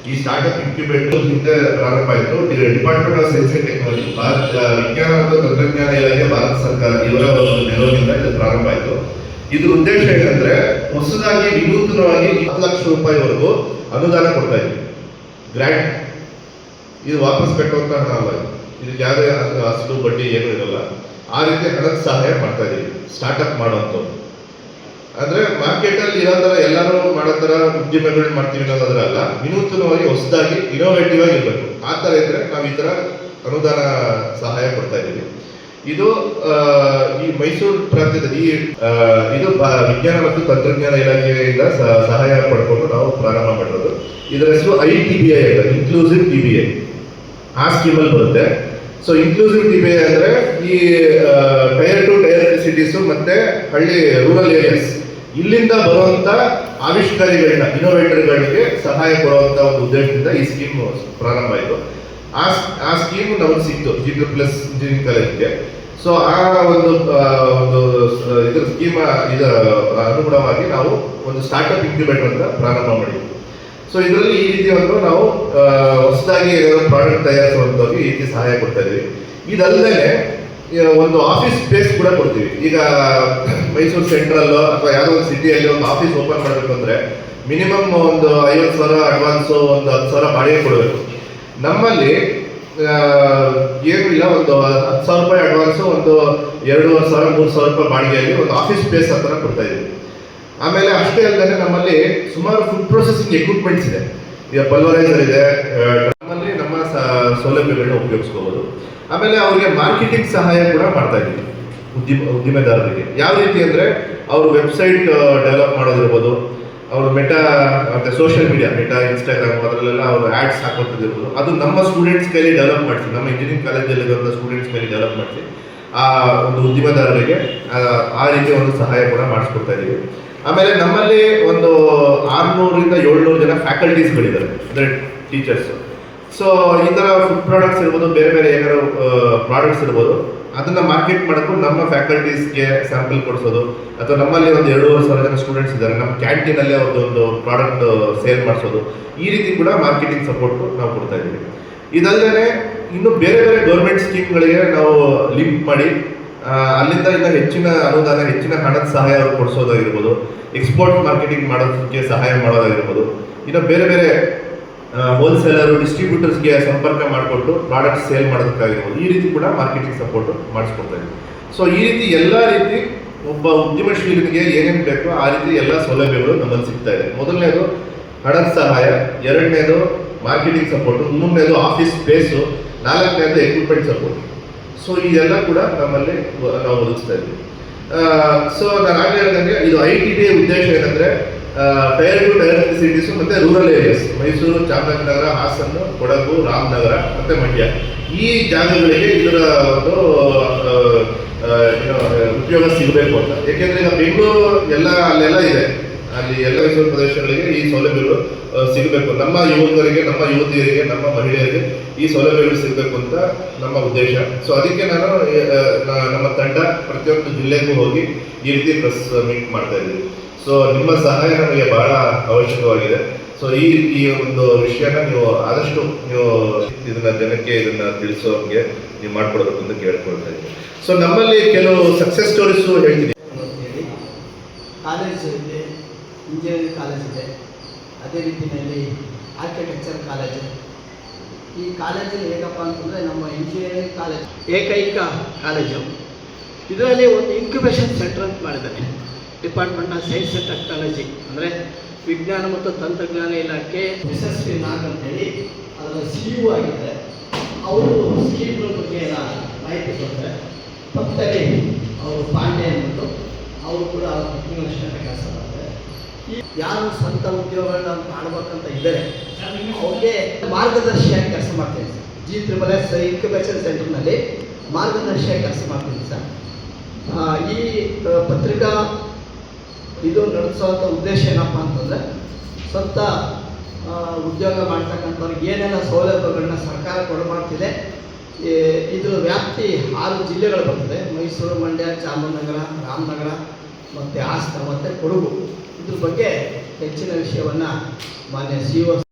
ಈ startup incubator ಹಿಂದೆ ಪ್ರಾರಂಭ ಆಯಿತು. Department of science and technology, ವಿಜ್ಞಾನ ಮತ್ತು ತಂತ್ರಜ್ಞಾನ ಇಲಾಖೆ, ಭಾರತ ಸರ್ಕಾರ ಇವರ ಒಂದು ನೆರವಿನಿಂದ ಇದು ಪ್ರಾರಂಭ ಆಯಿತು. ಇದ್ರ ಉದ್ದೇಶ ಏನಂದ್ರೆ ಹೊಸದಾಗಿ ವಿನೂತನವಾಗಿ 10 ಲಕ್ಷ ರೂಪಾಯಿವರೆಗೂ ಅನುದಾನ ಕೊಡ್ತಾ ಇದ್ವಿ. ಗ್ರಾಂಟ್ ಇದು ವಾಪಸ್ ಕಟ್ಟುವಂತ ಹಣ ಅಲ್ಲ, ಇದಕ್ಕೆ ಯಾವುದೇ ಅಸಲು ಬಡ್ಡಿ ಏನೂ ಇರಲ್ಲ. ಆ ರೀತಿ ಹಣದ ಸಹಾಯ ಮಾಡ್ತಾ ಇದೀವಿ ಸ್ಟಾರ್ಟ್ಅಪ್ ಮಾಡುವಂಥದ್ದು. ಅಂದ್ರೆ ಮಾರ್ಕೆಟ್ ಅಲ್ಲಿ ಇರೋ ತರ ಎಲ್ಲರೂ ಮಾಡೋ ತರ ಉದ್ಯಮಗಳು ಮಾಡ್ತೀವಿ ಅನ್ನೋದ್ರಲ್ಲ, ವಿನೂತನವಾಗಿ ಹೊಸದಾಗಿ ಇನೋವೇಟಿವ್ ಆಗಿ ಇರಬೇಕು. ಆ ತರ ಇದ್ರೆ ನಾವು ಈ ತರ ಅನುದಾನ ಸಹಾಯ ಕೊಡ್ತಾ ಇದ್ದೀವಿ. ಇದು ಈ ಮೈಸೂರು ಪ್ರಾಂತ್ಯದಲ್ಲಿ ಇದು ವಿಜ್ಞಾನ ಮತ್ತು ತಂತ್ರಜ್ಞಾನ ಇಲಾಖೆಯಿಂದ ಸಹಾಯ ಪಡ್ಕೊಂಡು ನಾವು ಪ್ರಾರಂಭ ಮಾಡಿರೋದು. ಇದರ ಹೆಸರು ITBI ಅಂತ, ಇನ್ಕ್ಲೂಸಿವ್ TBI. ಆ ಸ್ಕೀಮಲ್ಲಿ ಬರುತ್ತೆ. ಸೊ ಇನ್ಕ್ಲೂಸಿವ್ TBI ಅಂದ್ರೆ ಈ ಟೈರ್ 2 ಟೈರ್ 3 ಸಿಟೀಸ್ ಮತ್ತೆ ಹಳ್ಳಿ ರೂರಲ್ ಏರಿಯಾಸ್ ಇಲ್ಲಿಂದ ಬರುವಂತ ಆವಿಷ್ಕಾರಿಗಳನ್ನ, ಇನೋವೇಟರ್ಗಳಿಗೆ ಸಹಾಯ ಕೊಡುವಂತ ಒಂದು ಉದ್ದೇಶದಿಂದ ಈ ಸ್ಕೀಮ್ ಪ್ರಾರಂಭ ಆಯಿತು. ಆ ಸ್ಕೀಮ್ ನಮಗೆ ಸಿಕ್ತು G2+ ಇಂಜಿನಿಯರಿಂಗ್ ಕಾಲೇಜ್ಗೆ. ಸೊ ಆ ಒಂದು ಇದರ ಸ್ಕೀಮ್ ಅನುಗುಣವಾಗಿ ನಾವು ಒಂದು ಸ್ಟಾರ್ಟ್ಅಪ್ ಇನ್ಕ್ಯುಬೇಟರ್ ಅಂತ ಪ್ರಾರಂಭ ಮಾಡಿದ್ವಿ. ಸೊ ಇದರಲ್ಲಿ ಈ ರೀತಿ ಒಂದು ನಾವು ಹೊಸದಾಗಿ ಪ್ರಾಡಕ್ಟ್ ತಯಾರಿಸುವಂಥವ್ರಿಗೆ ಈ ರೀತಿ ಸಹಾಯ ಕೊಡ್ತಾ ಇದ್ದೀವಿ. ಇದಲ್ಲದೆ ಒಂದು ಆಫೀಸ್ ಸ್ಪೇಸ್ ಕೂಡ ಕೊಡ್ತೀವಿ. ಈಗ ಮೈಸೂರು ಸೆಂಟ್ರಲ್ಲೋ ಅಥವಾ ಯಾವುದೋ ಒಂದು ಸಿಟಿಯಲ್ಲಿ ಒಂದು ಆಫೀಸ್ ಓಪನ್ ಮಾಡಬೇಕು ಅಂದರೆ ಮಿನಿಮಮ್ ಒಂದು 50,000 ಅಡ್ವಾನ್ಸು, ಒಂದು 10,000 ಬಾಡಿಗೆ ಕೊಡಬೇಕು. ನಮ್ಮಲ್ಲಿ ಏನೂ ಇಲ್ಲ, ಒಂದು 10,000 ರೂಪಾಯಿ ಅಡ್ವಾನ್ಸು, ಒಂದು 2,500 3,000 ರೂಪಾಯಿ ಬಾಡಿಗೆಯಲ್ಲಿ ಒಂದು ಆಫೀಸ್ ಸ್ಪೇಸ್ ಹತ್ರ ಕೊಡ್ತಾ ಇದ್ದೀವಿ. ಆಮೇಲೆ ಅಷ್ಟೇ ಅಲ್ಲದೆ ನಮ್ಮಲ್ಲಿ ಸುಮಾರು ಫುಡ್ ಪ್ರೊಸೆಸಿಂಗ್ ಎಕ್ವಿಪ್ಮೆಂಟ್ಸ್ ಇದೆ. ಈಗ ಪಲ್ವರೈಸರ್ ಇದೆ. ನಮ್ಮಲ್ಲಿ ನಮ್ಮ ಸೌಲಭ್ಯಗಳನ್ನ ಉಪಯೋಗಿಸ್ಕೋಬಹುದು. ಆಮೇಲೆ ಅವರಿಗೆ ಮಾರ್ಕೆಟಿಂಗ್ ಸಹಾಯ ಕೂಡ ಮಾಡ್ತಾ ಇದ್ದೀವಿ ಉದ್ದಿಮೆದಾರರಿಗೆ. ಯಾವ ರೀತಿ ಅಂದರೆ ಅವರು ವೆಬ್ಸೈಟ್ ಡೆವಲಪ್ ಮಾಡೋದಿರ್ಬೋದು, ಅವರು ಮೆಟಾ ಮತ್ತು ಸೋಷಿಯಲ್ ಮೀಡಿಯಾ, ಮೆಟಾ, ಇನ್ಸ್ಟಾಗ್ರಾಮ್ ಅದರಲ್ಲೆಲ್ಲ ಅವರು ಆ್ಯಡ್ಸ್ ಹಾಕೋದಿರ್ಬೋದು. ಅದು ನಮ್ಮ ಸ್ಟೂಡೆಂಟ್ಸ್ ಕೈಲಿ ಡೆವಲಪ್ ಮಾಡಿಸಿ, ನಮ್ಮ ಇಂಜಿನಿಯರಿಂಗ್ ಕಾಲೇಜಲ್ಲಿರುವಂಥ ಸ್ಟೂಡೆಂಟ್ಸ್ ಕೈಲಿ ಡೆವಲಪ್ ಮಾಡಿಸಿ ಆ ಒಂದು ಉದ್ದಿಮೆದಾರರಿಗೆ ಆ ರೀತಿ ಒಂದು ಸಹಾಯ ಕೂಡ ಮಾಡಿಸ್ಕೊಡ್ತಾ ಇದ್ದೀವಿ. ಆಮೇಲೆ ನಮ್ಮಲ್ಲಿ ಒಂದು 600ರಿಂದ 700 ಜನ ಫ್ಯಾಕಲ್ಟೀಸ್ಗಳಿದ್ದಾರೆ, ಅಂದರೆ ಟೀಚರ್ಸ್. ಸೊ ಈ ಥರ ಫುಡ್ ಪ್ರಾಡಕ್ಟ್ಸ್ ಇರ್ಬೋದು, ಬೇರೆ ಬೇರೆ ಏನಾದ್ರು ಪ್ರಾಡಕ್ಟ್ಸ್ ಇರ್ಬೋದು, ಅದನ್ನು ಮಾರ್ಕೆಟ್ ಮಾಡೋಕ್ಕೂ ನಮ್ಮ ಫ್ಯಾಕಲ್ಟೀಸ್ಗೆ ಸ್ಯಾಂಪಲ್ ಕೊಡಿಸೋದು, ಅಥವಾ ನಮ್ಮಲ್ಲಿ ಒಂದು 2,500 ಜನ ಸ್ಟೂಡೆಂಟ್ಸ್ ಇದ್ದಾರೆ, ನಮ್ಮ ಕ್ಯಾಂಟೀನಲ್ಲಿ ಅವ್ರದ್ದು ಪ್ರಾಡಕ್ಟ್ ಸೇಲ್ ಮಾಡಿಸೋದು, ಈ ರೀತಿ ಕೂಡ ಮಾರ್ಕೆಟಿಂಗ್ ಸಪೋರ್ಟು ನಾವು ಕೊಡ್ತಾ ಇದ್ದೀವಿ. ಇದಲ್ಲದೆ ಇನ್ನು ಬೇರೆ ಬೇರೆ ಗೌರ್ಮೆಂಟ್ ಸ್ಕೀಮ್ಗಳಿಗೆ ನಾವು ಲಿಂಕ್ ಮಾಡಿ ಅಲ್ಲಿಂದ ಇನ್ನು ಹೆಚ್ಚಿನ ಅನುದಾನ, ಹೆಚ್ಚಿನ ಹಣದ ಸಹಾಯ ಅವರು ಕೊಡಿಸೋದಾಗಿರ್ಬೋದು, ಎಕ್ಸ್ಪೋರ್ಟ್ ಮಾರ್ಕೆಟಿಂಗ್ ಮಾಡೋದಕ್ಕೆ ಸಹಾಯ ಮಾಡೋದಾಗಿರ್ಬೋದು, ಇನ್ನು ಬೇರೆ ಬೇರೆ ಹೋಲ್ಸೇಲರು, ಡಿಸ್ಟ್ರಿಬ್ಯೂಟರ್ಸ್ಗೆ ಸಂಪರ್ಕ ಮಾಡಿಕೊಟ್ಟು ಪ್ರಾಡಕ್ಟ್ ಸೇಲ್ ಮಾಡೋದಕ್ಕಾಗಿರ್ಬೋದು, ಈ ರೀತಿ ಕೂಡ ಮಾರ್ಕೆಟಿಂಗ್ ಸಪೋರ್ಟು ಮಾಡಿಸ್ಕೊಡ್ತಾ ಇದ್ದೀವಿ. ಸೊ ಈ ರೀತಿ ಎಲ್ಲ ರೀತಿ ಒಬ್ಬ ಉದ್ಯಮಶೀಲನಿಗೆ ಏನೇನು ಬೇಕೋ ಆ ರೀತಿ ಎಲ್ಲ ಸೌಲಭ್ಯಗಳು ನಮ್ಮಲ್ಲಿ ಸಿಗ್ತಾ ಇದೆ. ಮೊದಲನೇದು ಹಣದ ಸಹಾಯ, ಎರಡನೇದು ಮಾರ್ಕೆಟಿಂಗ್ ಸಪೋರ್ಟು, ಮೂರನೇದು ಆಫೀಸ್ ಸ್ಪೇಸು, ನಾಲ್ಕನೇದು ಎಕ್ವಿಪ್ಮೆಂಟ್ ಸಪೋರ್ಟ್. ಸೊ ಇದೆಲ್ಲ ಕೂಡ ನಮ್ಮಲ್ಲಿ ನಾವು ಒದಗಿಸ್ತಾ ಇದ್ದೀವಿ. ಸೊ ನಾನು ಆಗಲೇ ಹೇಳಿದಂಗೆ ಇದು ITBI ಉದ್ದೇಶ ಏನಂದರೆ ಟೈರ್ 2 ಟೈರ್ 3 ಸಿಟೀಸು ಮತ್ತು ರೂರಲ್ ಏರಿಯಾಸ್, ಮೈಸೂರು, ಚಾಮರಾಜನಗರ, ಹಾಸನ, ಕೊಡಗು, ರಾಮನಗರ ಮತ್ತು ಮಂಡ್ಯ, ಈ ಜಾಗಗಳಿಗೆ ಇದರ ಒಂದು ಉಪಯೋಗ ಸಿಗಬೇಕು ಅಂತ. ಏಕೆಂದರೆ ಈಗ ಬೆಂಗಳೂರು ಅಲ್ಲೆಲ್ಲ ಇದೆ, ಅಲ್ಲಿ ಎಲ್ಲ ಮೈಸೂರು ಪ್ರದೇಶಗಳಿಗೆ ಈ ಸೌಲಭ್ಯಗಳು ಸಿಗಬೇಕು. ನಮ್ಮ ಯುವಕರಿಗೆ, ನಮ್ಮ ಯುವತಿಯರಿಗೆ, ನಮ್ಮ ಮಹಿಳೆಯರಿಗೆ ಈ ಸೌಲಭ್ಯಗಳು ಸಿಗಬೇಕು ಅಂತ ನಮ್ಮ ಉದ್ದೇಶ. ಸೊ ಅದಕ್ಕೆ ನಾನು ನಮ್ಮ ತಂಡ ಪ್ರತಿಯೊಂದು ಜಿಲ್ಲೆಗೂ ಹೋಗಿ ಈ ರೀತಿ ಪ್ರೆಸ್ ಮೀಟ್ ಮಾಡ್ತಾ ಇದ್ದೀವಿ. ಸೊ ನಿಮ್ಮ ಸಹಾಯ ನಮಗೆ ಬಹಳ ಅವಶ್ಯಕವಾಗಿದೆ. ಸೊ ಈ ಒಂದು ವಿಷಯನ ನೀವು ಆದಷ್ಟು ಇದನ್ನ ಜನಕ್ಕೆ ತಿಳಿಸೋಂಗೆ ನೀವು ಮಾಡ್ಕೊಡ್ಬೇಕು ಅಂತ ಕೇಳ್ಕೊಳ್ತಾ ಇದ್ದೀವಿ. ಸೊ ನಮ್ಮಲ್ಲಿ ಕೆಲವು ಸಕ್ಸಸ್ ಸ್ಟೋರೀಸು ಹೇಳ್ತೀನಿ. ಕಾಲೇಜು ಇದೆ, ಇಂಜಿನಿಯರಿಂಗ್ ಕಾಲೇಜ್ ಇದೆ, ಅದೇ ರೀತಿಯಲ್ಲಿ ಆರ್ಕಿಟೆಕ್ಚರ್ ಕಾಲೇಜು. ಈ ಕಾಲೇಜಲ್ಲಿ ಹೇಗಪ್ಪ ಅಂತಂದರೆ ನಮ್ಮ ಇಂಜಿನಿಯರಿಂಗ್ ಕಾಲೇಜ್ ಏಕೈಕ ಕಾಲೇಜು. ಇದರಲ್ಲಿ ಒಂದು ಇನ್ಕ್ಯುಬೇಷನ್ ಸೆಂಟರ್ ಅಂತ ಮಾಡಿದ್ದಾರೆ. Department of science and technology ಅಂದರೆ ವಿಜ್ಞಾನ ಮತ್ತು ತಂತ್ರಜ್ಞಾನ ಇಲಾಖೆ ಯಶಸ್ವಿ ನಾಗ್ ಅಂತೇಳಿ ಅದರ CEO ಆಗಿದ್ದಾರೆ. ಅವರು ಸ್ಕೀಮ್ಗಳ ಬಗ್ಗೆ ಎಲ್ಲ ಮಾಹಿತಿ ಕೊಡ್ತಾರೆ. ಪಕ್ಕದಲ್ಲಿ ಅವರು ಪಾಂಡೆ ಅಂದ್ಬಿಟ್ಟು ಅವರು ಕೂಡ ಅಷ್ಟೇ ಕೆಲಸ ಮಾಡ್ತಾರೆ. ಈ ಯಾರು ಸ್ವಂತ ಉದ್ಯೋಗಗಳನ್ನ ಮಾಡ್ಬೇಕಂತ ಇದ್ದಾರೆ ಅವ್ರಿಗೆ ಮಾರ್ಗದರ್ಶಿಯಾಗಿ ಕೆಲಸ ಮಾಡ್ತೀನಿ ಸರ್. G+S ಇನ್ಕ್ಯುಬೇಷನ್ ಸೆಂಟರ್ನಲ್ಲಿ ಮಾರ್ಗದರ್ಶಿಯಾಗಿ ಕೆಲಸ ಮಾಡ್ತೀನಿ ಸರ್. ಈ ಪತ್ರಿಕಾ ಇದು ನಡೆಸೋಂಥ ಉದ್ದೇಶ ಏನಪ್ಪ ಅಂತಂದರೆ ಸ್ವಂತ ಉದ್ಯೋಗ ಮಾಡ್ತಕ್ಕಂಥವ್ರಿಗೆ ಏನೆಲ್ಲ ಸೌಲಭ್ಯಗಳನ್ನ ಸರ್ಕಾರ ಕೊಡಮಾಡ್ತಿದೆ. ಇದರ ವ್ಯಾಪ್ತಿ 6 ಜಿಲ್ಲೆಗಳು ಬರ್ತದೆ: ಮೈಸೂರು, ಮಂಡ್ಯ, ಚಾಮರಾಜನಗರ, ರಾಮನಗರ ಮತ್ತು ಹಾಸನ ಮತ್ತು ಕೊಡಗು. ಇದ್ರ ಬಗ್ಗೆ ಹೆಚ್ಚಿನ ವಿಷಯವನ್ನು ಮಾನ್ಯ CEO